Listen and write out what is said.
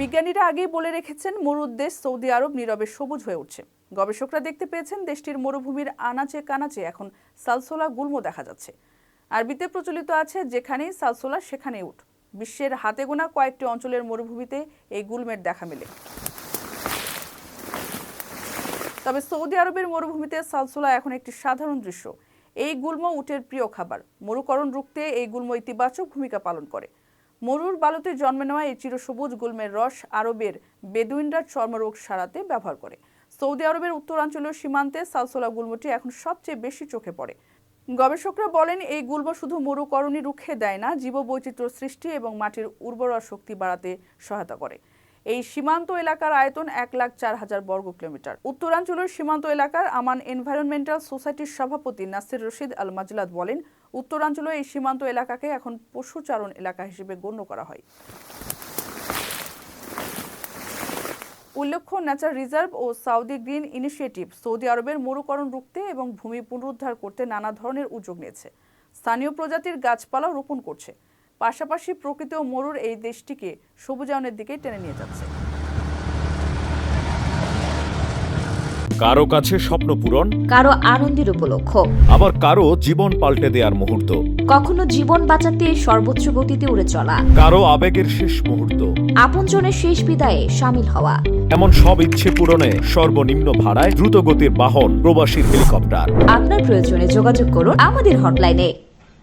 বিজ্ঞানীরা আগেই বলে রেখেছেন মরুর দেশ সৌদি আরব নীরবে সবুজ হয়ে উঠছে। গবেষকরা দেখতে পেয়েছেন দেশটির মরুভূমির আনাচে কানাচে এখন সালসোলা গুল্ম দেখা যাচ্ছে। আরবিতে প্রচলিত আছে, যেখানেই সালসোলা সেখানেই উঠ। বিশ্বের হাতে গোনা কয়েকটি অঞ্চলের মরুভূমিতে এই গুল্মের দেখা মেলে। তবে সৌদি আরবের মরুভূমিতে সালসোলা এখন একটি সাধারণ দৃশ্য। এই গুল্ম উটের প্রিয় খাবার। মরুকরণ রুখতে এই গুল্ম ইতিবাচক ভূমিকা পালন করে। মরুর বালুতে জন্মে নেওয়া এই চিরসবুজ গুল্মের রস আরবের বেদুইনরা চর্মরোগ সারাতে ব্যবহার করে। সৌদি আরবের উত্তরাঞ্চলীয় সীমান্তে সালসোলা গুল্মটি এখন সবচেয়ে বেশি চোখে পড়ে। গবেষকরা বলেন, এই গুল্ম শুধু মরুকরণই রুখে দেয় না, জীববৈচিত্র্য সৃষ্টি এবং মাটির উর্বরা শক্তি বাড়াতে সহায়তা করে। এই সীমান্ত এলাকার আয়তন 1,04,000 বর্গ কিলোমিটার। উত্তরাঞ্চলের সীমান্ত এলাকার আমান এনভায়রনমেন্টাল সোসাইটির সভাপতি নাসির রশিদ আল মাজলাদ বলেন, উত্তরাঞ্চলে এই সীমান্ত এলাকাকে এখন পশুচারণ এলাকা হিসেবে গণ্য করা হয়। উল্লেখ্য, নেচার রিজার্ভ ও সাউদি গ্রিন ইনিশিয়েটিভ সৌদি আরবের মরুকরণ রুখতে এবং ভূমি পুনরুদ্ধার করতে নানা ধরনের উদ্যোগ নিয়েছে। স্থানীয় প্রজাতির গাছপালা রোপণ করছে, পাশাপাশি প্রকৃতি ও মরুর এই দেশটিকে সবুজায়নের দিকে টেনে নিয়ে যাচ্ছে। কারো কাছে স্বপ্ন পূরণ, কারো আনন্দের উপলক্ষ, আবার কারো জীবন পাল্টে দেওয়ার মুহূর্ত, কখনো জীবন বাঁচাতে সর্বোচ্চ গতিতে উড়ে চলা, কারো আবেগের শেষ মুহূর্ত, আপনজনের শেষ বিদায়ে শামিল হওয়া। এমন সব ইচ্ছে পূরণে সর্বনিম্ন ভাড়ায় দ্রুতগতির বাহন প্রবাসীর হেলিকপ্টার। আপনার প্রয়োজনে যোগাযোগ করুন আমাদের হটলাইনে।